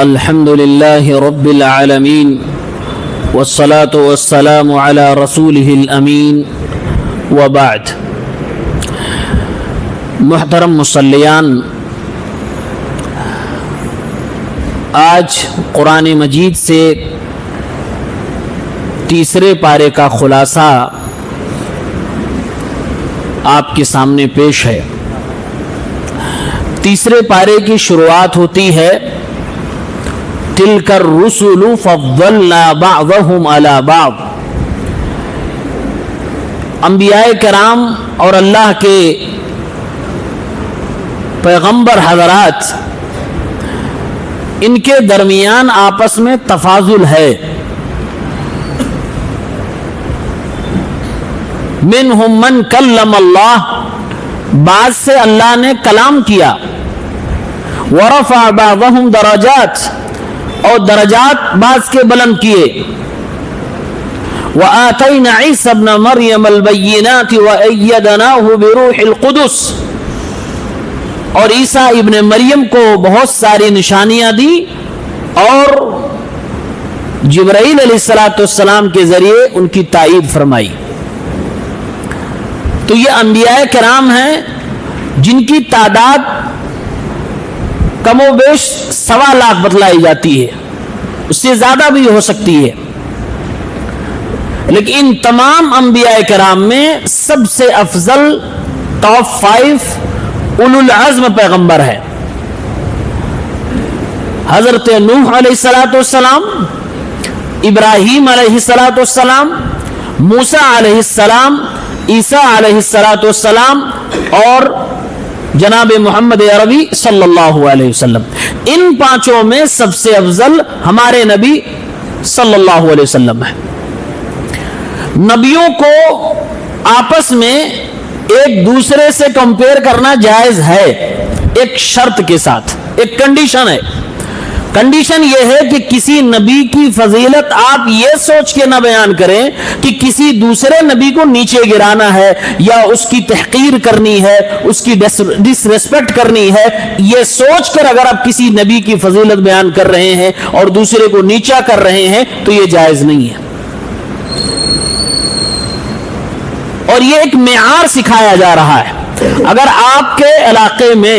الحمد لله رب العالمين والصلاة والسلام على رسوله الأمين وبعد. محترم مصلیان، آج قرآن مجید سے تیسرے پارے کا خلاصہ آپ کے سامنے پیش ہے. تیسرے پارے کی شروعات ہوتی ہے تِلْكَ الرُّسُلُ فَضَّلْنَا بَعْضَهُمْ عَلَى بَعْضٍ. انبیاء کرام اور اللہ کے پیغمبر حضرات، ان کے درمیان آپس میں تفاضل ہے. منہم من کلم اللہ، بعض سے اللہ نے کلام کیا. ورفع بعضهم درجات، اور درجات بعض کے بلند کیے. وآتینا عیسی ابن مریم البینات وأیدناہ بروح القدس، اور عیسیٰ ابن مریم کو بہت ساری نشانیاں دی اور جبرائیل علیہ السلام کے ذریعے ان کی تائید فرمائی. تو یہ انبیاء کرام ہیں جن کی تعداد کم و بیش 1.25 لاکھ بتلائی جاتی ہے، اس سے زیادہ بھی ہو سکتی ہے. لیکن ان تمام انبیاء کرام میں سب سے افضل ٹاپ 5 اولو العزم پیغمبر ہے. حضرت نوح علیہ السلام، ابراہیم علیہ السلام، موسیٰ علیہ السلام، عیسیٰ علیہ السلام اور جناب محمد عربی صلی اللہ علیہ وسلم. ان پانچوں میں سب سے افضل ہمارے نبی صلی اللہ علیہ وسلم ہے. نبیوں کو آپس میں ایک دوسرے سے کمپیئر کرنا جائز ہے، ایک شرط کے ساتھ. ایک کنڈیشن ہے. کنڈیشن یہ ہے کہ کسی نبی کی فضیلت آپ یہ سوچ کے نہ بیان کریں کہ کسی دوسرے نبی کو نیچے گرانا ہے یا اس کی تحقیر کرنی ہے، اس کی ڈس ریسپیکٹ کرنی ہے. یہ سوچ کر اگر آپ کسی نبی کی فضیلت بیان کر رہے ہیں اور دوسرے کو نیچا کر رہے ہیں تو یہ جائز نہیں ہے. اور یہ ایک معیار سکھایا جا رہا ہے. اگر آپ کے علاقے میں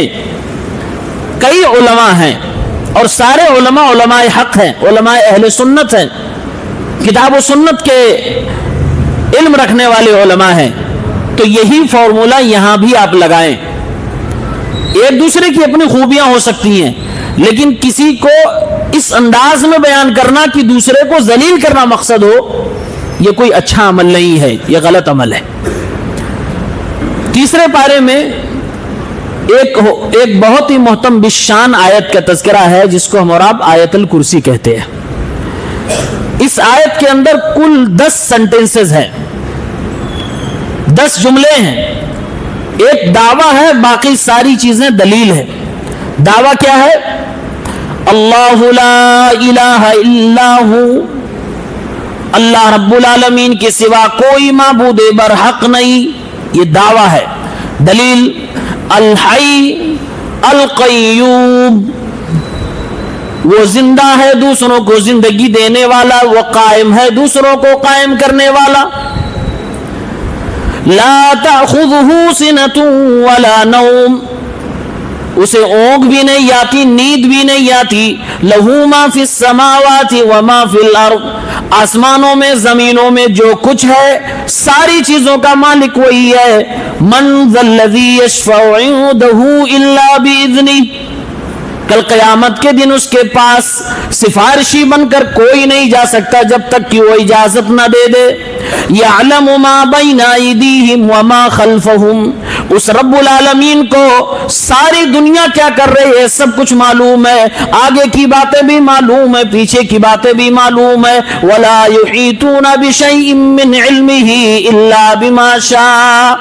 کئی علماء ہیں اور سارے علماء حق ہیں، علماء اہل سنت ہیں، کتاب و سنت کے علم رکھنے والے علماء ہیں، تو یہی فارمولا یہاں بھی آپ لگائیں. ایک دوسرے کی اپنی خوبیاں ہو سکتی ہیں، لیکن کسی کو اس انداز میں بیان کرنا کہ دوسرے کو ذلیل کرنا مقصد ہو، یہ کوئی اچھا عمل نہیں ہے، یہ غلط عمل ہے. تیسرے پارے میں ایک بہت ہی محترم بشان آیت کا تذکرہ ہے جس کو ہم اور آپ آیت الکرسی کہتے ہیں. اس آیت کے اندر کل 10 سنٹنسز ہیں، 10 جملے ہیں. ایک دعویٰ ہے، باقی ساری چیزیں دلیل ہے. دعویٰ کیا ہے؟ اللہ لا الہ الا ہو، اللہ رب العالمین کے سوا کوئی معبود برحق نہیں. یہ دعویٰ ہے. دلیل الحی القیوم، وہ زندہ ہے دوسروں کو زندگی دینے والا، وہ قائم ہے دوسروں کو قائم کرنے والا. لا تأخذہ سنۃ ولا نوم، اسے اونگ بھی نہیں آتی، نیند بھی نہیں آتی. لہو ما فی السماوات وما فی الارض، آسمانوں میں زمینوں میں جو کچھ ہے ساری چیزوں کا مالک وہی ہے. من ذا الذی یشفع عنده الا باذنہ، کل قیامت کے دن اس کے پاس سفارشی بن کر کوئی نہیں جا سکتا جب تک کہ وہ اجازت نہ دے دے. یعلم ما بین ایدیہم وما خلفہم، اس رب العالمین کو ساری دنیا کیا کر رہی ہے سب کچھ معلوم ہے. آگے کی باتیں بھی معلوم ہے، پیچھے کی باتیں بھی معلوم ہے. ولا یحیطون بشیء من علمہ الا بما شاء،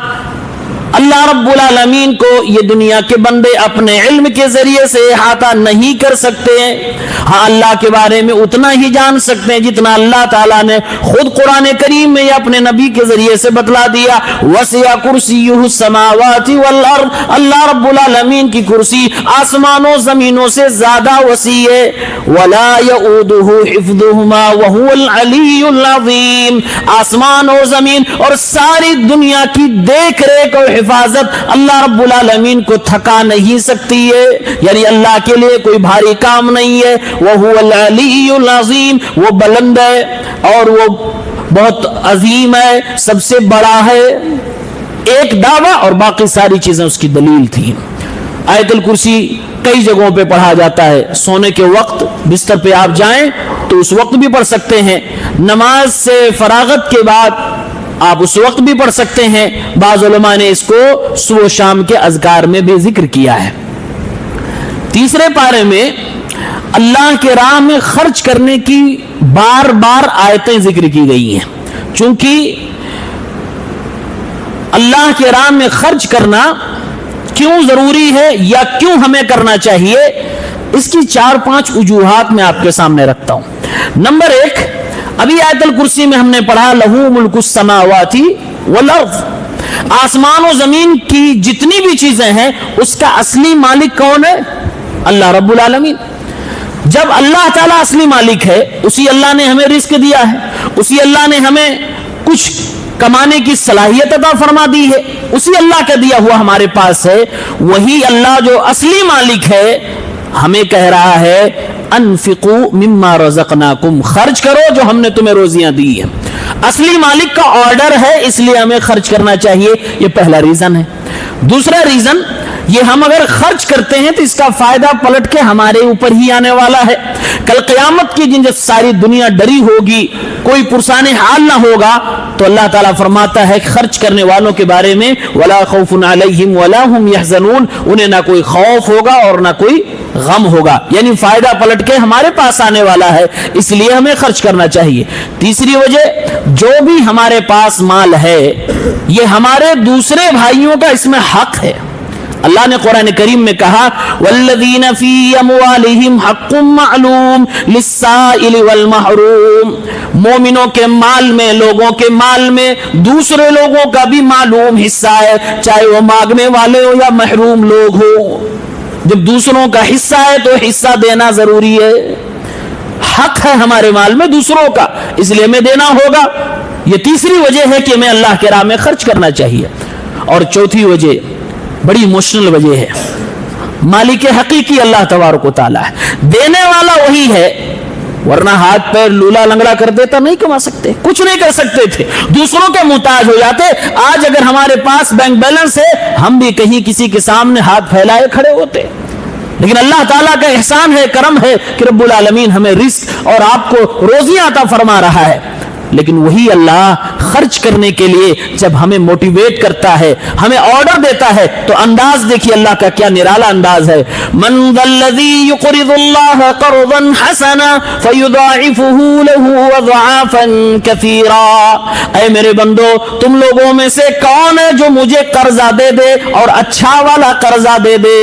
اللہ رب العالمین کو یہ دنیا کے بندے اپنے علم کے ذریعے سے احاطہ نہیں کر سکتے ہیں. ہاں اللہ کے بارے میں اتنا ہی جان سکتے ہیں جتنا اللہ تعالیٰ نے خود قرآن کریم میں یا اپنے نبی کے ذریعے سے بتلا دیا. وسع کرسیہ السماوات والارض, اللہ رب العالمین کی کرسی آسمانوں زمینوں سے زیادہ وسیع ہے. ولا یؤودہ حفظہما وہو العلی العظیم, آسمان اور زمین اور ساری دنیا کی دیکھ ریکھ اور حفاظت اللہ رب العالمین کو تھکا نہیں سکتی ہے, یعنی اللہ کے لیے کوئی بھاری کام نہیں ہے. وہو العلی العظیم, وہ بلند ہے اور وہ بہت عظیم ہے, سب سے بڑا ہے. ایک دعویٰ اور باقی ساری چیزیں اس کی دلیل تھی. آیت الکرسی کئی جگہوں پہ پڑھا جاتا ہے. سونے کے وقت بستر پہ آپ جائیں تو اس وقت بھی پڑھ سکتے ہیں, نماز سے فراغت کے بعد آپ اس وقت بھی پڑھ سکتے ہیں. بعض علماء نے اس کو صبح و شام کے اذکار میں بھی ذکر کیا ہے. تیسرے پارے میں اللہ کے راہ میں خرچ کرنے کی بار بار آیتیں ذکر کی گئی ہیں. چونکہ اللہ کے راہ میں خرچ کرنا کیوں ضروری ہے یا کیوں ہمیں کرنا چاہیے, اس کی 4-5 وجوہات میں آپ کے سامنے رکھتا ہوں. نمبر 1, ابھی آیت الکرسی میں ہم نے پڑھا لہو ملک السماوات والارض, آسمان و زمین کی جتنی بھی چیزیں ہیں اس کا اصلی مالک کون ہے؟ اللہ رب العالمین. جب اللہ تعالیٰ اصلی مالک ہے, اسی اللہ نے ہمیں رزق دیا ہے, اسی اللہ نے ہمیں کچھ کمانے کی صلاحیت عطا فرما دی ہے, اسی اللہ کا دیا ہوا ہمارے پاس ہے, وہی اللہ جو اصلی مالک ہے ہمیں کہہ رہا ہے انفقوا مما رزقناکم, خرچ کرو جو ہم نے تمہیں روزیاں دی ہیں. اصلی مالک کا آرڈر ہے, اس لیے ہمیں خرچ کرنا چاہیے. یہ پہلا ریزن ہے. دوسرا ریزن, یہ ہم اگر خرچ کرتے ہیں تو اس کا فائدہ پلٹ کے ہمارے اوپر ہی آنے والا ہے. کل قیامت کی دن جب ساری دنیا ڈری ہوگی, کوئی پرسان حال نہ ہوگا, تو اللہ تعالیٰ فرماتا ہے خرچ کرنے والوں کے بارے میں ولا خوف علیہم ولا هم یحزنون, انہیں نہ کوئی خوف ہوگا اور نہ کوئی غم ہوگا, یعنی فائدہ پلٹ کے ہمارے پاس آنے والا ہے, اس لیے ہمیں خرچ کرنا چاہیے. تیسری وجہ, جو بھی ہمارے پاس مال ہے یہ ہمارے دوسرے بھائیوں کا اس میں حق ہے. اللہ نے قرآن کریم میں کہا والذین فی اموالہم حق معلوم للسائل والمحروم, مومنوں کے مال میں, لوگوں کے مال میں دوسرے لوگوں کا بھی معلوم حصہ ہے, چاہے وہ مانگنے والے ہو یا محروم لوگ ہو. جب دوسروں کا حصہ ہے تو حصہ دینا ضروری ہے, حق ہے ہمارے مال میں دوسروں کا, اس لیے ہمیں دینا ہوگا. یہ تیسری وجہ ہے کہ ہمیں اللہ کے راہ میں خرچ کرنا چاہیے. اور چوتھی وجہ بڑی ایموشنل وجہ ہے, مالک حقیقی اللہ تبارک و تعالیٰ ہے, دینے والا وہی ہے, ورنہ ہاتھ پیر لولا لنگڑا کر دیتا نہیں کما سکتے, کچھ نہیں کر سکتے تھے, دوسروں کے محتاج ہو جاتے. آج اگر ہمارے پاس بینک بیلنس ہے ہم بھی کہیں کسی کے سامنے ہاتھ پھیلائے کھڑے ہوتے, لیکن اللہ تعالیٰ کا احسان ہے, کرم ہے کہ رب العالمین ہمیں رزق اور آپ کو روزیاں عطا فرما رہا ہے. لیکن وہی اللہ خرچ کرنے کے لیے جب ہمیں موٹیویٹ کرتا ہے, ہمیں آرڈر دیتا ہے, تو انداز دیکھیے اللہ کا کیا نرالا انداز ہے. من ذا الذی یقرض اللہ قرضا حسنا فیضاعفہ لہ اضعافا کثیرا, اے میرے بندو تم لوگوں میں سے کون ہے جو مجھے قرضہ دے دے اور اچھا والا قرضہ دے دے.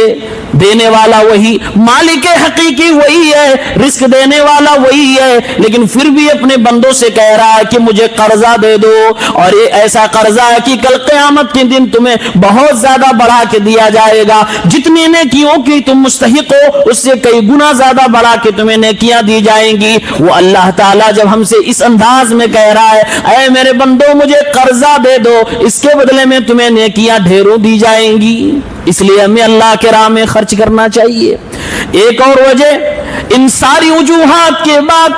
دینے والا وہی, مالک حقیقی وہی ہے, رزق دینے والا وہی ہے, لیکن پھر بھی اپنے بندوں سے کہہ رہا ہے کہ مجھے قرضہ دے دو, اور یہ ایسا قرضہ ہے کہ کل قیامت کے دن تمہیں بہت زیادہ بڑھا کے دیا جائے گا. جتنی نیکیوں کی تم مستحق ہو اس سے کئی گنا زیادہ بڑھا کے تمہیں نیکیاں دی جائیں گی. وہ اللہ تعالیٰ جب ہم سے اس انداز میں کہہ رہا ہے اے میرے بندوں مجھے قرضہ دے دو, اس کے بدلے میں تمہیں نیکیاں ڈھیروں دی جائیں گی, اس لیے ہمیں اللہ کے راہ میں خرچ کرنا چاہیے. ایک اور وجہ, ان ساری وجوہات کے بعد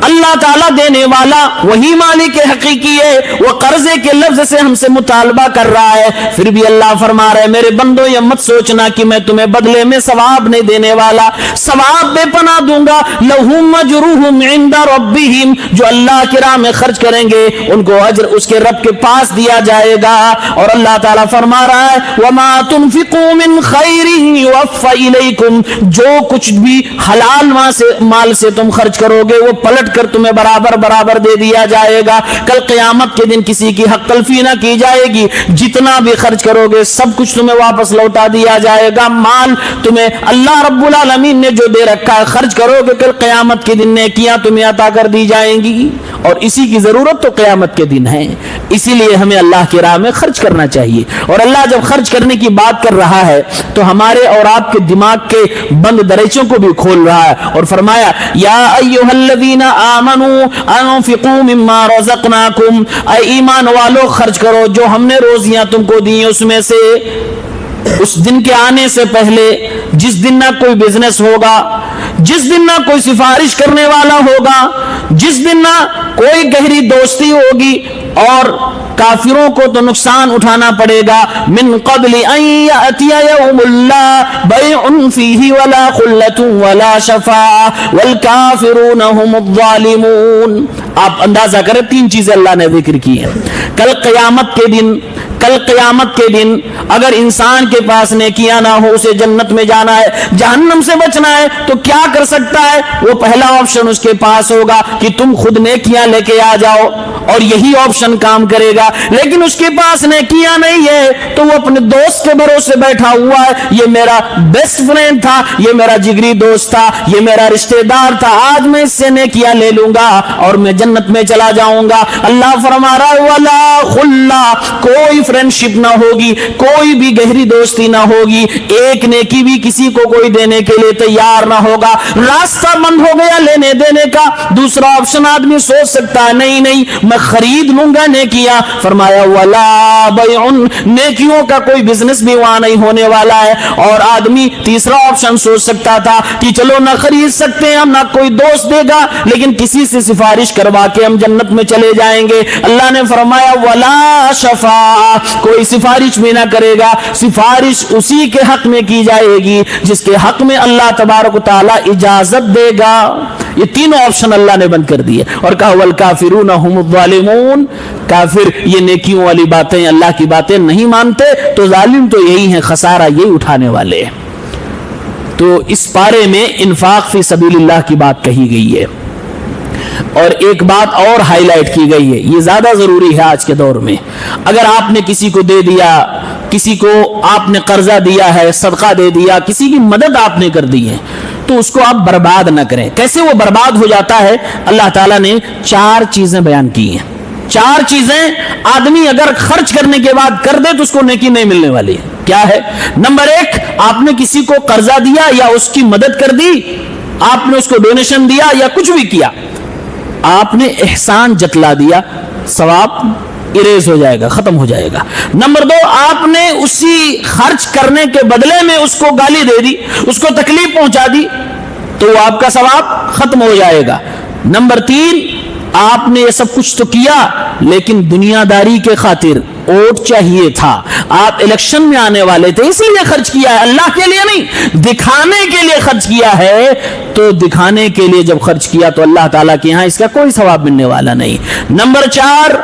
اللہ تعالیٰ دینے والا وہی مالک حقیقی ہے, وہ قرضے کے لفظ سے ہم سے مطالبہ کر رہا ہے, پھر بھی اللہ فرما رہا ہے میرے بندوں یہ مت سوچنا کہ میں تمہیں بدلے میں ثواب نہیں دینے والا, ثواب بے پناہ دوں گا. لہم اجرہم عند ربہم, جو اللہ کی راہ میں خرچ کریں گے ان کو اجر اس کے رب کے پاس دیا جائے گا. اور اللہ تعالیٰ فرما رہا ہے وما تنفقوا من خیر یوفى الیکم, جو کچھ بھی حلال مال سے تم خرچ کرو گے وہ پلٹ کر تمہیں برابر برابر دے دیا جائے گا. کل قیامت کے دن کسی کی حق تلفی نہ کی جائے گی. جتنا بھی خرچ کرو گے سب کچھ تمہیں واپس لوٹا دیا جائے گا. مال تمہیں اللہ رب العالمین نے جو دے رکھا ہے خرچ کرو گے کل قیامت کے دن نیکیاں تمہیں عطا کر دی جائیں گی. اور اسی کی ضرورت تو قیامت کے دن ہے. اسی لیے ہمیں اللہ کی راہ میں خرچ کرنا چاہیے. اور اللہ جب خرچ کرنے کی بات کر رہا ہے تو ہمارے اور آپ کے دماغ کے بند دریچوں کو بھی کھول رہا ہے اور فرمایا یا ایھا الذین آمنوا انفقوا مما رزقناکم، اے ایمان والو خرچ کرو جو ہم نے روزیاں تم کو دی اس میں سے. اس دن کے آنے سے پہلے جس دن نہ کوئی بزنس ہوگا، جس دن نہ کوئی سفارش کرنے والا ہوگا، جس دن نہ کوئی گہری دوستی ہوگی اور کافروں کو تو نقصان اٹھانا پڑے گا. من قبل ان یأتی یوم لا بیع فیہ ولا خلۃ ولا شفاعۃ والکافرون هم الظالمون. آپ اندازہ کریں تین چیزیں اللہ نے ذکر کی ہیں. کل قیامت کے دن اگر انسان کے پاس نیکیاں نہ ہو، اسے جنت میں جانا ہے، جہنم سے بچنا ہے تو کیا کر سکتا ہے؟ وہ پہلا آپشن اس کے پاس ہوگا کہ تم خود نیکیاں لے کے آ جاؤ، اور یہی آپشن کام کرے گا. لیکن اس کے پاس نیکیاں نہیں ہے تو وہ اپنے دوست کے بھروسے بیٹھا ہوا ہے. یہ میرا بیسٹ فرینڈ تھا، یہ میرا جگری دوست تھا، یہ میرا رشتہ دار تھا، آج میں اس سے نیکیاں لے لوں گا اور میں جنت میں چلا جاؤں گا. اللہ فرما رہا ہے ولا خلا، کوئی فرینڈ شپ نہ ہوگی، کوئی بھی گہری دوستی نہ ہوگی، ایک نیکی بھی کسی کو کوئی دینے کے لیے تیار نہ ہوگا. راستہ بند ہو گیا لینے دینے کا. دوسرا آپشن آدمی سوچ سکتا ہے نہیں میں خرید لوں گا نیکیاں. فرمایا ولا بیع، نیکیوں کا کوئی بزنس بھی وہاں نہیں ہونے والا ہے. اور آدمی تیسرا آپشن سوچ سکتا تھا کہ چلو نہ خرید سکتے ہیں ہم، نہ کوئی دوست دے گا، لیکن کسی سے سفارش کروا کے ہم جنت میں چلے جائیں گے. اللہ نے فرمایا ولا شفاعہ، کوئی سفارش بھی نہ کرے گا. سفارش اسی کے حق میں کی جائے گی جس کے حق میں اللہ تبارک و تعالی اجازت دے گا. یہ تینوں آپشن اللہ نے بند کر دیے اور کہا والکافرون هم الظالمون. کافر یہ نیکیوں والی باتیں، اللہ کی باتیں نہیں مانتے تو ظالم تو یہی ہیں، خسارہ یہی اٹھانے والے. تو اس پارے میں انفاق فی سبیل اللہ کی بات کہی گئی ہے. اور ایک بات اور ہائی لائٹ کی گئی ہے، یہ زیادہ ضروری ہے آج کے دور میں. اگر آپ نے کسی کو دے دیا، کسی کو آپ نے قرضہ دیا ہے، صدقہ دے دیا، کسی کی مدد آپ نے کر دی ہے تو اس کو آپ برباد نہ کریں. کیسے وہ برباد ہو جاتا ہے؟ اللہ تعالیٰ نے 4 چیزیں بیان کی ہیں. 4 چیزیں آدمی اگر خرچ کرنے کے بعد کر دے تو اس کو نیکی نہیں ملنے والی. کیا ہے؟ نمبر 1، آپ نے کسی کو قرضہ دیا یا اس کی مدد کر دی، آپ نے اس کو ڈونیشن دیا یا کچھ بھی کیا، آپ نے احسان جتلا دیا، ثواب اریز ہو جائے گا، ختم ہو جائے گا. نمبر 2، آپ نے اسی خرچ کرنے کے بدلے میں اس کو گالی دے دی، اس کو تکلیف پہنچا دی تو وہ آپ کا ثواب ختم ہو جائے گا. نمبر 3، آپ نے یہ سب کچھ تو کیا لیکن دنیا داری کے خاطر، ووٹ چاہیے تھا، آپ الیکشن میں آنے والے تھے اس لیے خرچ کیا ہے، اللہ کے لیے نہیں، دکھانے کے لیے خرچ کیا ہے. تو دکھانے کے لیے جب خرچ کیا تو اللہ تعالیٰ کے ہاں اس کا کوئی ثواب ملنے والا نہیں. نمبر 4،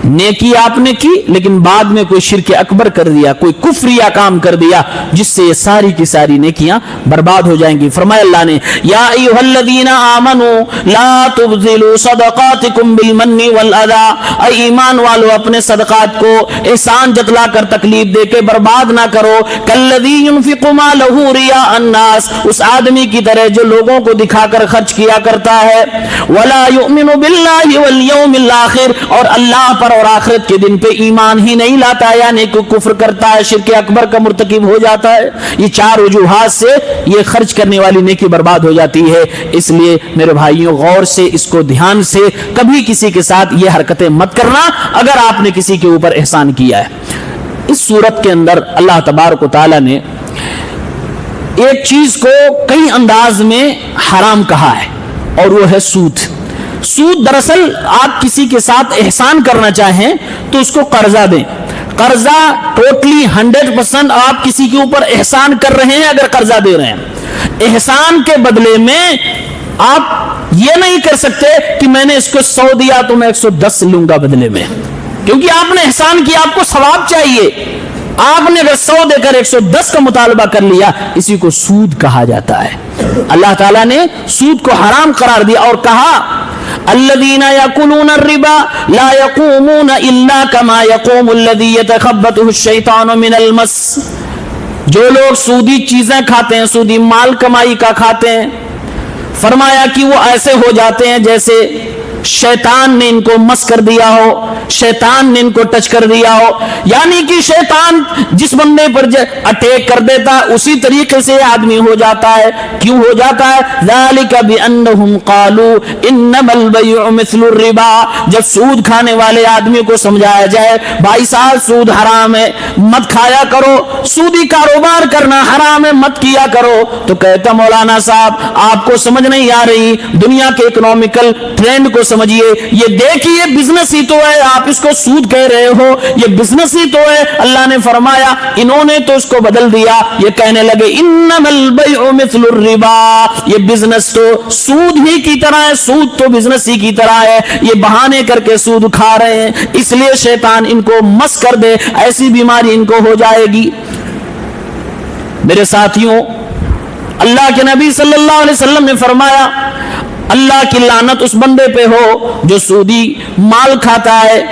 نیکی آپ نے کی لیکن بعد میں کوئی شرک اکبر کر دیا، کوئی کفریہ کام کر دیا جس سے یہ ساری کی ساری نیکیاں برباد ہو جائیں گی. فرمایا اللہ نے یا ایھا الذین آمنوا لا تبذلوا صدقاتکم بالمن والاذی، اے ایمان والو اپنے صدقات کو احسان جتلا کر تکلیف دے کے برباد نہ کرو. کالذی ينفق مالہ رئاء الناس، اس آدمی کی طرح جو لوگوں کو دکھا کر خرچ کیا کرتا ہے. ولا یؤمن باللہ والیوم الاخر، اور اللہ پر اور آخرت کے دن پہ ایمان ہی نہیں لاتا، یعنی کہ کفر کرتا ہے، شرک اکبر کا مرتکب ہو جاتا ہے. یہ 4 وجوہات سے یہ خرچ کرنے والی نیکی برباد ہو جاتی ہے. اس لیے میرے بھائیوں غور سے اس کو دھیان سے، کبھی کسی کے ساتھ یہ حرکتیں مت کرنا اگر آپ نے کسی کے اوپر احسان کیا ہے. اس صورت کے اندر اللہ تبارک و تعالی نے ایک چیز کو کئی انداز میں حرام کہا ہے اور وہ ہے سود. سود دراصل آپ کسی کے ساتھ احسان کرنا چاہیں تو اس کو قرضہ دیں. قرضہ ٹوٹلی 100% آپ کسی کے اوپر احسان کر رہے ہیں اگر قرضہ دے رہے ہیں. احسان کے بدلے میں آپ یہ نہیں کر سکتے کہ میں نے اس کو 100 دیا تو میں 110 لوں گا بدلے میں، کیونکہ آپ نے احسان کیا، آپ کو ثواب چاہیے. آپ نے اگر 100 دے کر 110 کا مطالبہ کر لیا، اسی کو سود کہا جاتا ہے۔ اللہ تعالیٰ نے سود کو حرام قرار دیا اور کہا الذین یاکلون الربا لا یقومون الا کما یقوم الذی یتخبطہ الشیطان من المس، جو لوگ سودی چیزیں کھاتے ہیں، سودی مال کمائی کا کھاتے ہیں، فرمایا کہ وہ ایسے ہو جاتے ہیں جیسے شیطان نے ان کو مس کر دیا ہو، شیطان نے ان کو ٹچ کر دیا ہو، یعنی کہ شیطان جس بندے پر اٹیک کر دیتا ہے اسی طریقے سے آدمی ہو جاتا ہے۔ کیوں ہو جاتا ہے؟ ذالک بانہم قالوا انما البیع مثل الربا، جب سود کھانے والے آدمی کو سمجھایا جائے بھائی صاحب سود حرام ہے، مت کھایا کرو، سودی کاروبار کرنا حرام ہے، مت کیا کرو، تو کہتا مولانا صاحب آپ کو سمجھ نہیں آ رہی دنیا کے اکنامیکل ٹرینڈ کو سمجھیے، یہ دیکھیے بزنس ہی تو ہے، آپ اس کو سود کہہ رہے ہو، یہ بزنس ہی تو ہے۔ اللہ نے فرمایا انہوں نے تو اس کو بدل دیا، یہ کہنے لگے انما البیع مثل الربا، یہ بزنس تو سود ہی کی طرح ہے، سود تو بزنس ہی کی طرح ہے، یہ بہانے کر کے سود کھا رہے ہیں، اس لیے شیطان ان کو مس کر دے، ایسی بیماری ان کو ہو جائے گی۔ میرے ساتھیوں، اللہ کے نبی صلی اللہ علیہ وسلم نے فرمایا اللہ کی لعنت اس بندے پہ ہو جو سودی مال کھاتا ہے،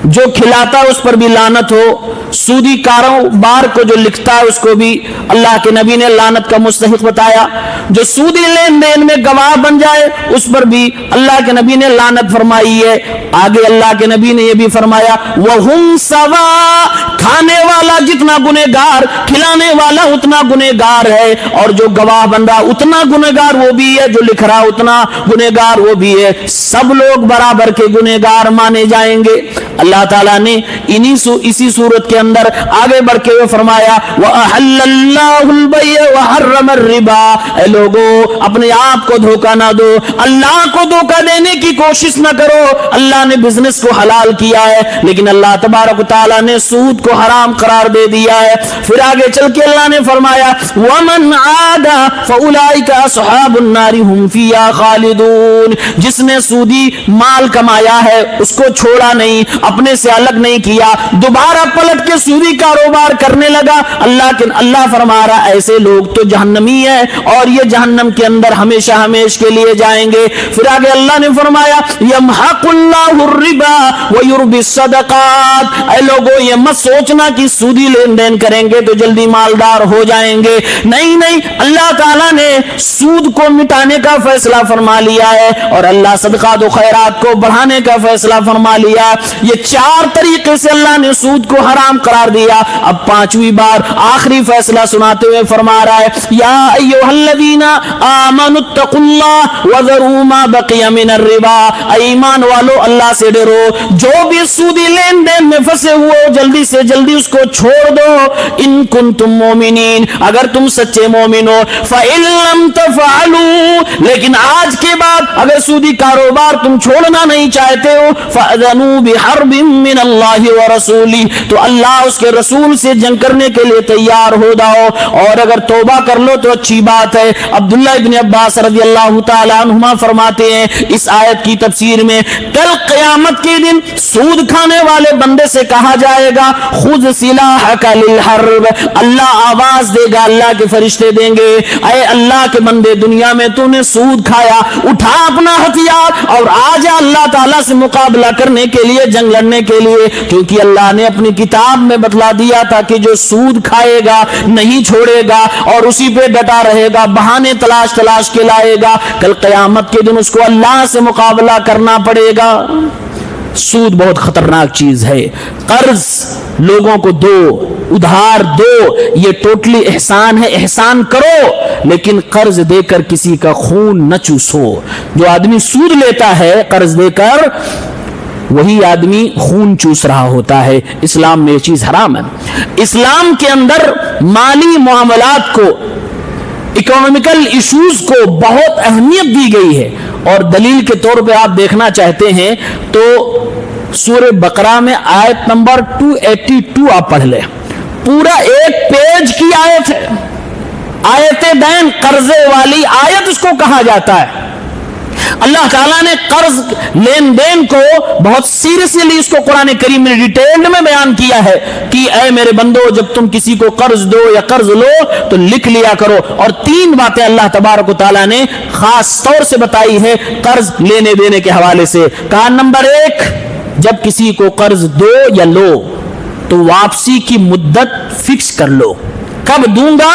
جو کھلاتا ہے اس پر بھی لعنت ہو، سودی کاروبار کو جو لکھتا ہے اس کو بھی اللہ کے نبی نے لعنت کا مستحق بتایا، جو سودی لین دین میں گواہ بن جائے اس پر بھی اللہ کے نبی نے لعنت فرمائی ہے۔ آگے اللہ کے نبی نے یہ بھی فرمایا وَهُمْ سَوَاء، کھانے والا جتنا گنہگار کھلانے والا اتنا گنہگار ہے، اور جو گواہ بن رہا اتنا گنہگار وہ بھی ہے، جو لکھ رہا اتنا گنہگار وہ بھی ہے، سب لوگ برابر کے گنہگار مانے جائیں گے۔ اللہ تعالیٰ نے اسی صورت کے اندر آگے بڑھ کے وہ فرمایا وَأَحَلَّ اللَّهُ الْبَيْعَ وَحَرَّمَ الرِّبَا، اے لوگو اپنے آپ کو دھوکہ نہ دو، اللہ کو دھوکہ دینے کی کوشش نہ کرو۔ اللہ نے بزنس کو حلال کیا ہے لیکن اللہ تبارک و تعالیٰ نے سود کو حرام قرار دے دیا ہے۔ پھر آگے چل کے اللہ نے فرمایا وَمَنْ عَادَ فَأُولَئِكَ أَصْحَابُ النَّارِ هُمْ فِيهَا خَالِدُونَ، جس نے سودی مال کمایا ہے اس کو چھوڑا نہیں، اپنے سے الگ نہیں کیا، دوبارہ پلٹ کے سودی کاروبار کرنے لگا، اللہ فرما رہا ایسے لوگ تو جہنمی ہے اور یہ جہنم کے اندر ہمیشہ ہمیش کے لیے جائیں گے۔ پھر آگے اللہ نے فرمایا یمحق اللہ الربا ویربی الصدقات، اے لوگوں یہ مت سوچنا کہ سودی لین دین کریں گے تو جلدی مالدار ہو جائیں گے، نہیں نہیں، اللہ تعالیٰ نے سود کو مٹانے کا فیصلہ فرما لیا ہے اور اللہ صدقات و خیرات کو بڑھانے کا فیصلہ فرما لیا۔ یہ چار طریقے سے اللہ نے سود کو حرام قرار دیا۔ اب پانچویں بار آخری فیصلہ سناتے ہوئے فرما رہا ہے یا ایھا الذین آمنوا اتقوا اللہ وذروا ما بقی من الربا، ایمان والو اللہ سے ڈرو، جو بھی سودی لین دین میں پھنسے ہوئے جلدی سے جلدی اس کو چھوڑ دو، ان کنتم مومنین، اگر تم سچے مومن ہو، فإن لم تفعلوا، لیکن آج کے بعد اگر سودی کاروبار تم چھوڑنا نہیں چاہتے ہو، فأذنوا بحرب من اللہ ورسولہ، تو اللہ اس کے رسول سے جنگ کرنے کے لیے تیار ہو جاؤ، اور اگر توبہ کر لو تو اچھی بات ہے۔ عبداللہ ابن عباس رضی اللہ تعالی عنہما فرماتے ہیں اس آیت کی تفسیر میں کل قیامت کے دن سود کھانے والے بندے سے کہا جائے گا خذ سلاحک للحرب، اللہ آواز دے گا، اللہ کے فرشتے دیں گے اے اللہ کے بندے دنیا میں تو نے سود کھایا، اٹھا اپنا ہتھیار اور آ جا اللہ تعالیٰ سے مقابلہ کرنے کے لیے، جنگ لڑنے کے لیے، کیونکہ اللہ نے اپنی کتاب میں بتلا دیا تھا کہ جو سود کھائے گا نہیں چھوڑے گا اور اسی پہ ڈٹا رہے گا، بہانے تلاش تلاش کے لائے گا، کل قیامت کے دن اس کو اللہ سے مقابلہ کرنا پڑے گا۔ سود بہت خطرناک چیز ہے، قرض لوگوں کو دو، ادھار دو، یہ ٹوٹلی احسان ہے، احسان کرو، لیکن قرض دے کر کسی کا خون نہ چوسو۔ جو آدمی سود لیتا ہے قرض دے کر وہی آدمی خون چوس رہا ہوتا ہے، اسلام میں یہ چیز حرام ہے۔ اسلام کے اندر مالی معاملات کو، اکنامیکل ایشوز کو بہت اہمیت دی گئی ہے، اور دلیل کے طور پہ آپ دیکھنا چاہتے ہیں تو سورہ بقرہ میں آیت نمبر 282 آپ پڑھ لیں، پورا ایک پیج کی آیت ہے، آیت دین، قرضے والی آیت اس کو کہا جاتا ہے۔ اللہ تعالیٰ نے قرض لین دین کو بہت سیریسلی اس کو قرآن کریم میں ڈیٹیلڈ میں بیان کیا ہے کہ اے میرے بندو جب تم کسی کو قرض دو یا قرض لو تو لکھ لیا کرو. اور 3 باتیں اللہ تبارک و تعالیٰ نے خاص طور سے بتائی ہے قرض لینے دینے کے حوالے سے. کہا نمبر 1، جب کسی کو قرض دو یا لو تو واپسی کی مدت فکس کر لو، کب دوں گا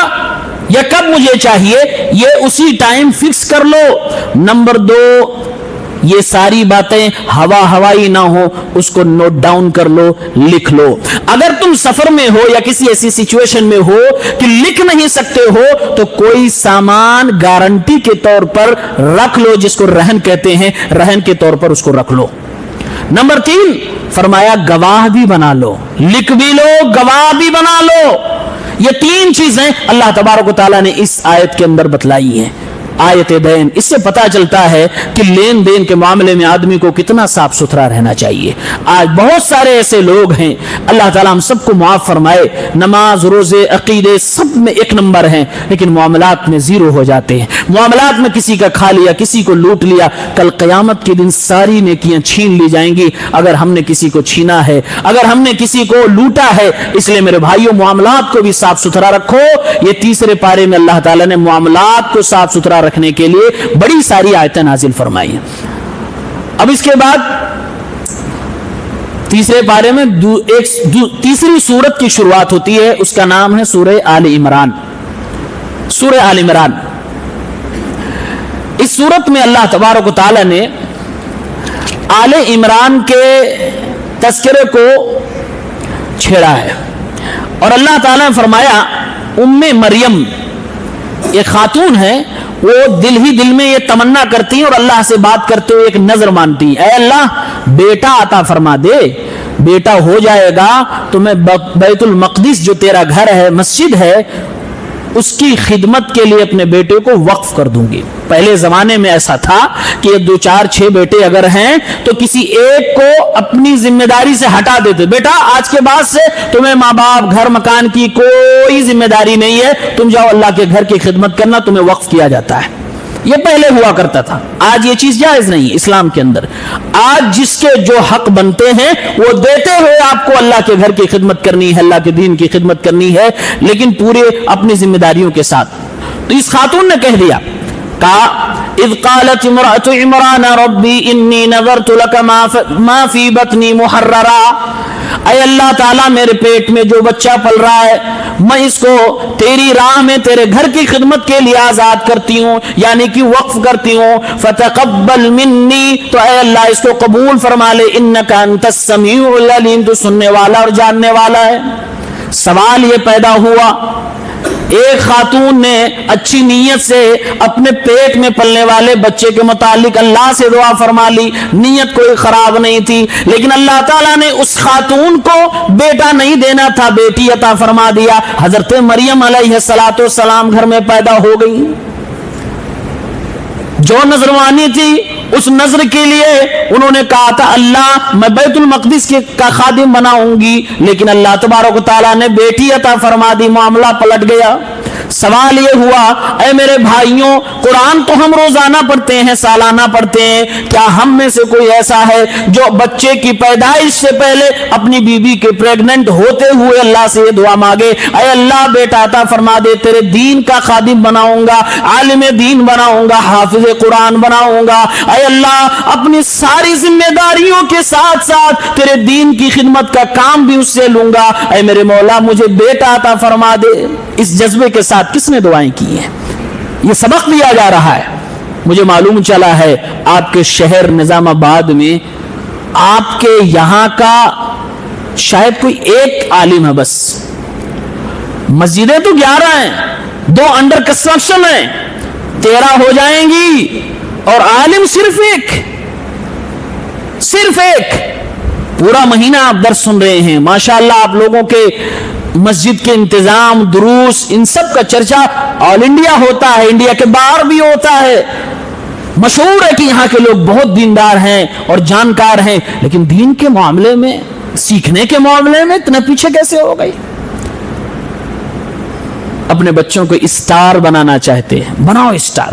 یا کب مجھے چاہیے یہ اسی ٹائم فکس کر لو. نمبر 2، یہ ساری باتیں ہوائی نہ ہو، اس کو نوٹ ڈاؤن کر لو، لکھ لو. اگر تم سفر میں ہو یا کسی ایسی سچویشن میں ہو کہ لکھ نہیں سکتے ہو تو کوئی سامان گارنٹی کے طور پر رکھ لو، جس کو رہن کہتے ہیں، رہن کے طور پر اس کو رکھ لو. نمبر 3 فرمایا گواہ بھی بنا لو، لکھ بھی لو، گواہ بھی بنا لو. یہ 3 چیزیں اللہ تبارک و تعالیٰ نے اس آیت کے اندر بتلائی ہیں. آیت دین، اس سے پتا چلتا ہے کہ لین دین کے معاملے میں آدمی کو کتنا صاف ستھرا رہنا چاہیے. آج بہت سارے ایسے لوگ ہیں، اللہ تعالیٰ ہم سب کو معاف فرمائے، نماز روزے عقیدے سب میں 1 نمبر ہیں، لیکن معاملات میں 0 ہو جاتے ہیں. معاملات میں کسی کا کھا لیا، کسی کو لوٹ لیا، کل قیامت کے دن ساری نیکیاں چھین لی جائیں گی اگر ہم نے کسی کو چھینا ہے، اگر ہم نے کسی کو لوٹا ہے. اس لیے میرے بھائیوں معاملات کو بھی صاف ستھرا رکھو. یہ 3 پارے میں اللہ تعالیٰ نے معاملات کو صاف ستھرا رکھنے کے لیے بڑی ساری آیتیں نازل فرمائی ہیں. اب اس کے بعد 3 پارے میں تیسری سورت کی شروعات ہوتی ہے، اس کا نام ہے سورہ آل عمران. سورہ آل عمران، اس سورت میں اللہ تبارک و تعالی نے آل عمران کے تذکرے کو چھیڑا ہے. اور اللہ تعالی نے فرمایا مریم ایک خاتون ہے، وہ دل ہی دل میں یہ تمنا کرتی ہیں اور اللہ سے بات کرتے ہوئے ایک نظر مانتی ہیں، اے اللہ بیٹا عطا فرما دے، بیٹا ہو جائے گا تو میں بیت المقدس جو تیرا گھر ہے، مسجد ہے، اس کی خدمت کے لیے اپنے بیٹے کو وقف کر دوں گی. پہلے زمانے میں ایسا تھا کہ 2 4 6 بیٹے اگر ہیں تو کسی ایک کو اپنی ذمہ داری سے ہٹا دیتے، بیٹا آج کے بعد سے تمہیں ماں باپ گھر مکان کی کوئی ذمہ داری نہیں ہے، تم جاؤ اللہ کے گھر کی خدمت کرنا، تمہیں وقف کیا جاتا ہے. یہ پہلے ہوا کرتا تھا. آج یہ چیز جائز نہیں اسلام کے اندر. آج جس کے جو حق بنتے ہیں وہ دیتے ہوئے آپ کو اللہ کے گھر کی خدمت کرنی ہے، اللہ کے دین کی خدمت کرنی ہے، لیکن پورے اپنی ذمہ داریوں کے ساتھ. تو اس خاتون نے کہہ دیا، کہا اذ قالت امرأة عمران ربی انی نذرت لک ما فی بطنی محررا، اے اللہ تعالیٰ میرے پیٹ میں جو بچہ پل رہا ہے میں اس کو تیری راہ میں تیرے گھر کی خدمت کے لیے آزاد کرتی ہوں، یعنی کہ وقف کرتی ہوں. فتقبل منی، تو اے اللہ اس کو قبول فرما لے، انک انت السمیع العلیم، تو سننے والا اور جاننے والا ہے. سوال یہ پیدا ہوا، ایک خاتون نے اچھی نیت سے اپنے پیٹ میں پلنے والے بچے کے متعلق اللہ سے دعا فرما لی، نیت کوئی خراب نہیں تھی، لیکن اللہ تعالیٰ نے اس خاتون کو بیٹا نہیں دینا تھا، بیٹی عطا فرما دیا. حضرت مریم علیہ السلام گھر میں پیدا ہو گئی. جو نظروانی تھی اس نظر کے لیے انہوں نے کہا تھا اللہ میں بیت المقدس کا خادم بناؤں گی، لیکن اللہ تبارک و تعالیٰ نے بیٹی عطا فرما دی، معاملہ پلٹ گیا. سوال یہ ہوا، اے میرے بھائیوں قرآن تو ہم روزانہ پڑھتے ہیں، سالانہ پڑھتے ہیں، کیا ہم میں سے کوئی ایسا ہے جو بچے کی پیدائش سے پہلے اپنی بیوی کے پریگننٹ ہوتے ہوئے اللہ سے یہ دعا مانگے، اے اللہ بیٹا عطا فرما دے، تیرے دین کا خادم بناؤں گا، عالم دین بناؤں گا، حافظ قرآن بناؤں گا، اے اللہ اپنی ساری ذمہ داریوں کے ساتھ ساتھ تیرے دین کی خدمت کا کام بھی اس سے لوں گا، اے میرے مولا مجھے بیٹا عطا فرما دے. اس جذبے کے ساتھ کس نے دعائیں کی ہیں؟ یہ سبق دیا جا رہا ہے. مجھے معلوم چلا ہے آپ کے شہر نظام آباد میں آپ کے یہاں کا شاید کوئی ایک عالم ہے، بس مسجدیں تو 11 ہیں، 2 انڈر کنسٹرکشن ہیں، 13 ہو جائیں گی، اور عالم صرف ایک. پورا مہینہ آپ درس سن رہے ہیں، ماشاءاللہ آپ لوگوں کے مسجد کے انتظام، دروس، ان سب کا چرچا آل انڈیا ہوتا ہے، انڈیا کے باہر بھی ہوتا ہے. مشہور ہے کہ یہاں کے لوگ بہت دیندار ہیں اور جانکار ہیں، لیکن دین کے معاملے میں، سیکھنے کے معاملے میں اتنا پیچھے کیسے ہو گئی؟ اپنے بچوں کو اسٹار بنانا چاہتے ہیں، بناؤ اسٹار.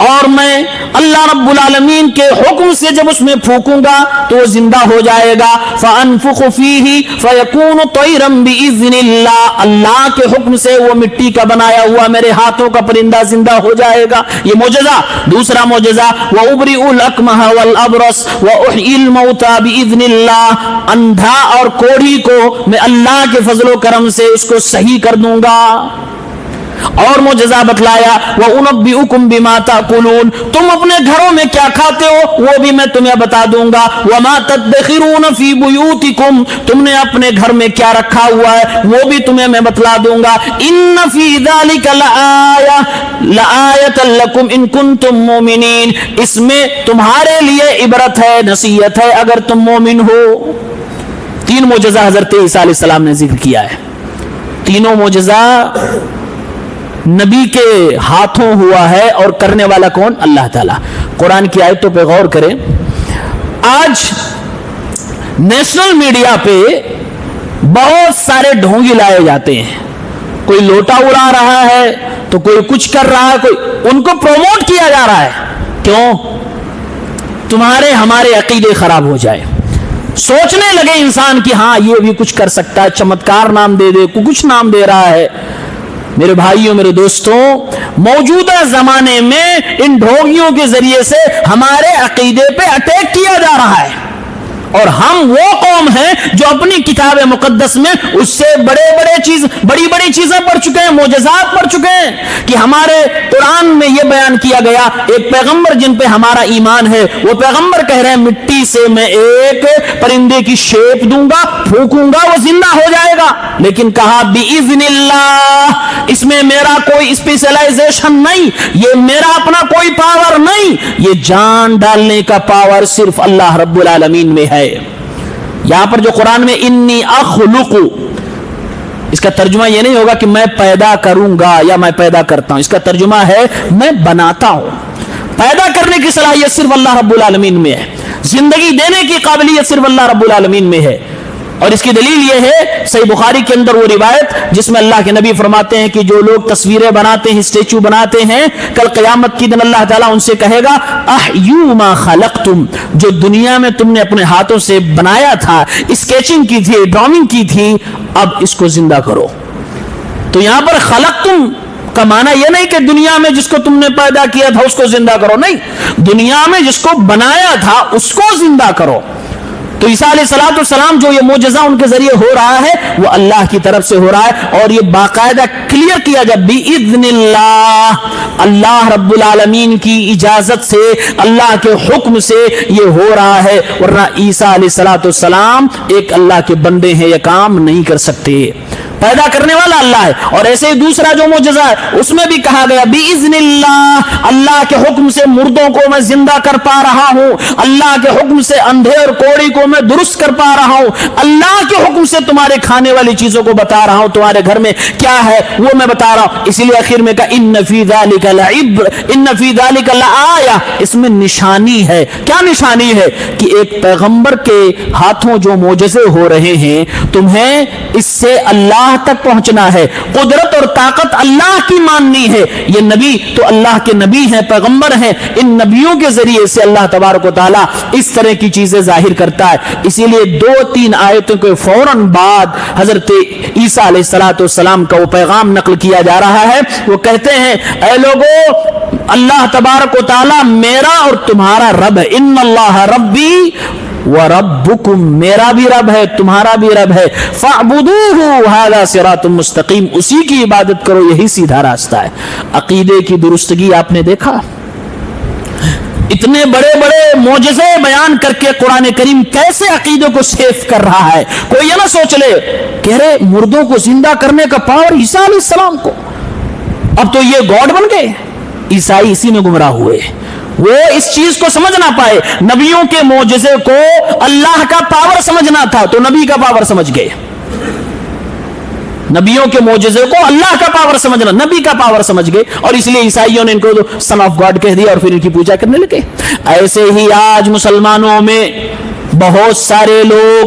اور میں اللہ رب العالمین کے حکم سے جب اس میں پھونکوں گا تو وہ زندہ ہو جائے گا. فَأَنفُخُ فِيهِ فَيَكُونُ طَيْرًا بِإِذْنِ اللَّهِ, اللہ کے حکم سے وہ مٹی کا بنایا ہوا میرے ہاتھوں کا پرندہ زندہ ہو جائے گا. یہ معجزہ. دوسرا معجزہ وَأُبْرِئُ الْأَكْمَحَ وَالْأَبْرَصَ وَأُحْيِي الْمَوْتَى بِإِذْنِ اللَّهِ, اندھا اور کوڑھی کو میں اللہ کے فضل و کرم سے اس کو صحیح کر دوں گا. اور معجزہ بتلایا وَأُنَبِّئُكُم بِمَا تَأْكُلُونَ, تم اپنے گھروں میں کیا کھاتے ہو وہ بھی میں تمہیں بتا دوں گا. وَمَا تَدَّخِرُونَ فِي بُيُوتِكُمْ, تم نے اپنے گھر میں کیا رکھا ہوا ہے وہ بھی تمہیں میں بتلا دوں گا. إِنَّ فِي ذَلِكَ لَآيَةً لَكُمْ إِن كُنتُم مُؤْمِنِينَ, اس میں تمہارے لیے عبرت ہے, نصیحت ہے اگر تم مومن ہو. تین معجزہ حضرت عیسیٰ علیہ السلام نے ذکر کیا ہے. تینوں معجزہ نبی کے ہاتھوں ہوا ہے, اور کرنے والا کون؟ اللہ تعالیٰ. قرآن کی آیتوں پہ غور کریں. آج نیشنل میڈیا پہ بہت سارے ڈھونگی لائے جاتے ہیں. کوئی لوٹا اڑا رہا ہے تو کوئی کچھ کر رہا ہے, کوئی ان کو پروموٹ کیا جا رہا ہے. کیوں؟ تمہارے ہمارے عقیدے خراب ہو جائے. سوچنے لگے انسان کہ ہاں یہ بھی کچھ کر سکتا ہے, چمتکار نام دے دے, کچھ نام دے رہا ہے. میرے بھائیوں, میرے دوستوں, موجودہ زمانے میں ان ڈھونگیوں کے ذریعے سے ہمارے عقیدے پہ اٹیک کیا جا رہا ہے. اور ہم وہ قوم ہیں جو اپنی کتاب مقدس میں اس سے بڑی بڑی چیزیں پڑھ چکے ہیں, معجزات پڑھ چکے ہیں. کہ ہمارے قرآن میں یہ بیان کیا گیا, ایک پیغمبر جن پہ ہمارا ایمان ہے, وہ پیغمبر کہہ رہے ہیں مٹی سے میں ایک پرندے کی شیپ دوں گا, پھونکوں گا, وہ زندہ ہو جائے گا. لیکن کہا بِإِذْنِ اللَّهِ, اس میں میرا کوئی اسپیشلائزیشن نہیں, یہ میرا اپنا کوئی پاور نہیں, یہ جان ڈالنے کا پاور صرف اللہ رب العالمین میں ہے. یہاں پر جو قرآن میں انی اخلق, اس کا ترجمہ یہ نہیں ہوگا کہ میں پیدا کروں گا یا میں پیدا کرتا ہوں. اس کا ترجمہ ہے میں بناتا ہوں. پیدا کرنے کی صلاحیت صرف اللہ رب العالمین میں ہے. زندگی دینے کی قابلیت صرف اللہ رب العالمین میں ہے. اور اس کی دلیل یہ ہے صحیح بخاری کے اندر وہ روایت جس میں اللہ کے نبی فرماتے ہیں کہ جو لوگ تصویریں بناتے ہیں, اسٹیچو بناتے ہیں, کل قیامت کی دن اللہ تعالیٰ ان سے کہے گا احیوا ما خلقتم, جو دنیا میں تم نے اپنے ہاتھوں سے بنایا تھا, اسکیچنگ کی تھی, ڈرامنگ کی تھی, اب اس کو زندہ کرو. تو یہاں پر خلقتم کا معنی یہ نہیں کہ دنیا میں جس کو تم نے پیدا کیا تھا اس کو زندہ کرو, نہیں, دنیا میں جس کو بنایا تھا اس کو زندہ کرو. تو عیسیٰ علیہ السلام جو یہ معجزہ ان کے ذریعے ہو رہا ہے وہ اللہ کی طرف سے ہو رہا ہے. اور یہ باقاعدہ کلیئر کیا جائے بِإِذْنِ اللَّهِ, اللہ رب العالمین کی اجازت سے, اللہ کے حکم سے یہ ہو رہا ہے. ورنہ عیسیٰ علیہ السلام ایک اللہ کے بندے ہیں, یہ کام نہیں کر سکتے. پیدا کرنے والا اللہ ہے. اور ایسے ہی دوسرا جو معجزہ ہے اس میں بھی کہا گیا بِإِذْنِ اللَّهِ, اللہ کے حکم سے مردوں کو میں زندہ کر پا رہا ہوں, اللہ کے حکم سے اندھے اور کوڑی کو میں درست کر پا رہا ہوں, اللہ کے حکم سے تمہارے کھانے والی چیزوں کو بتا رہا ہوں, تمہارے گھر میں کیا ہے وہ میں بتا رہا ہوں. اسی لیے آخر میں کہا ان فی ذلک لعبر, ان فی ذلک لآیہ, اس میں نشانی ہے. کیا نشانی ہے؟ کہ ایک پیغمبر کے ہاتھوں جو معجزے ہو رہے ہیں تمہیں اس سے اللہ تک پہنچنا ہے, قدرت اور طاقت اللہ کی ماننی ہے. یہ نبی تو اللہ کے نبی ہیں, پیغمبر ہیں, ان نبیوں کے ذریعے سے اللہ تبارک و تعالیٰ اس طرح کی چیزیں ظاہر کرتا ہے. اسی لیے 2-3 آیتوں کے فوراً بعد حضرت عیسیٰ علیہ السلام کا وہ پیغام نقل کیا جا رہا ہے. وہ کہتے ہیں اے لوگو, اللہ تبارک و تعالیٰ میرا اور تمہارا رب ہے, ان اللہ ربی وَرَبُّكُمْ, میرا بھی رب ہے تمہارا بھی رب ہے, فَاعْبُدُوهُ هَذَا صِرَاطٌ مُسْتَقِيمٌ, اسی کی عبادت کرو, یہی سیدھا راستہ ہے. عقیدے کی درستگی آپ نے دیکھا, اتنے بڑے بڑے معجزے بیان کر کے قرآن کریم کیسے عقیدے کو سیف کر رہا ہے. کوئی یہ نہ سوچ لے کہ ارے مردوں کو زندہ کرنے کا پاور عیسیٰ علیہ السلام کو, اب تو یہ گاڈ بن گئے. عیسائی اسی میں گمراہ ہوئے, وہ اس چیز کو سمجھ نہ پائے. نبیوں کے معجزے کو اللہ کا پاور سمجھنا تھا تو نبی کا پاور سمجھ گئے, نبیوں کے معجزے کو اللہ کا پاور سمجھنا, نبی کا پاور سمجھ گئے. اور اس لیے عیسائیوں نے ان کو سن آف گاڈ کہہ دیا اور پھر ان کی پوجا کرنے لگے. ایسے ہی آج مسلمانوں میں بہت سارے لوگ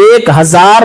1000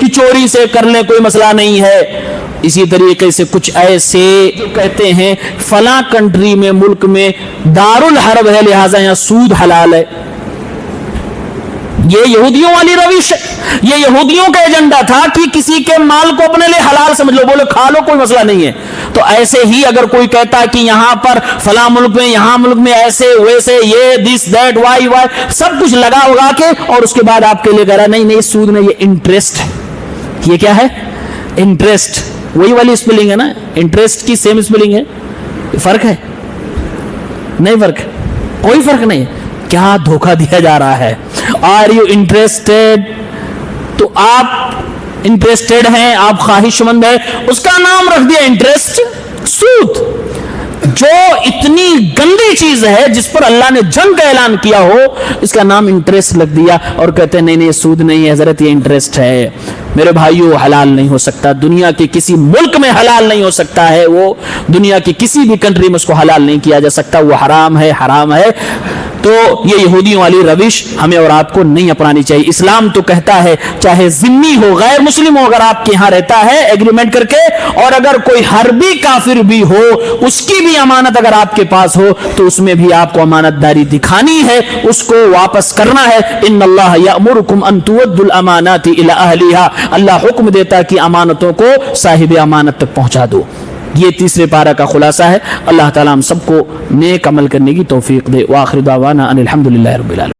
کہ چوری سے کر لیں کوئی مسئلہ نہیں ہے. اسی طریقے سے کچھ ایسے جو کہتے ہیں فلاں کنٹری میں ملک میں دارالحرب ہے لہٰذا یہاں سود حلال ہے. یہ یہودیوں والی روش ہے. یہ یہودیوں کا ایجنڈا تھا کہ کسی کے مال کو اپنے لیے حلال سمجھ لو, بولے کھا لو کوئی مسئلہ نہیں ہے. تو ایسے ہی اگر کوئی کہتا ہے کہ یہاں پر فلاں ملک میں یہاں ملک میں ایسے ویسے یہ دس دیٹ وائی سب کچھ لگا اگا کے اور اس کے بعد آپ کے لیے کہہ رہا نہیں سود میں یہ انٹرسٹ ہے. یہ کیا ہے؟ انٹرسٹ. وہی والی اسپیلنگ ہے نا, انٹرسٹ کی سیم اسپیلنگ ہے. فرق ہے؟ نہیں فرق, کوئی فرق نہیں. کیا دھوکہ دیا جا رہا ہے. Are you interested? تو آپ انٹرسٹیڈ ہیں, آپ خواہش مند ہیں, اس کا نام رکھ دیا انٹرسٹ. سود جو اتنی گندی چیز ہے جس پر اللہ نے جنگ کا اعلان کیا ہو, اس کا نام انٹرسٹ لگ دیا اور کہتے ہیں نہیں سود نہیں ہے حضرت, یہ انٹرسٹ ہے. میرے بھائیو حلال نہیں ہو سکتا, دنیا کے کسی ملک میں حلال نہیں ہو سکتا ہے. وہ دنیا کی کسی بھی کنٹری میں اس کو حلال نہیں کیا جا سکتا, وہ حرام ہے, حرام ہے. تو یہ یہودیوں والی روش ہمیں اور آپ کو نہیں اپنانی چاہیے. اسلام تو کہتا ہے چاہے ذمہ ہو, غیر مسلم ہو, اگر آپ کے یہاں رہتا ہے ایگریمنٹ کر کے, اور اگر کوئی حربی کافر بھی ہو اس کی بھی امانت اگر آپ کے پاس ہو تو اس میں بھی آپ کو امانت داری دکھانی ہے, اس کو واپس کرنا ہے. ان اللہ یأمرکم ان تؤدوا الامانات الی اہلها, اللہ حکم دیتا ہے کہ امانتوں کو صاحب امانت تک پہنچا دو. یہ تیسرے پارہ کا خلاصہ ہے. اللہ تعالیٰ ہم سب کو نیک عمل کرنے کی توفیق دے. وآخر دعوانا ان الحمدللہ رب العالمین.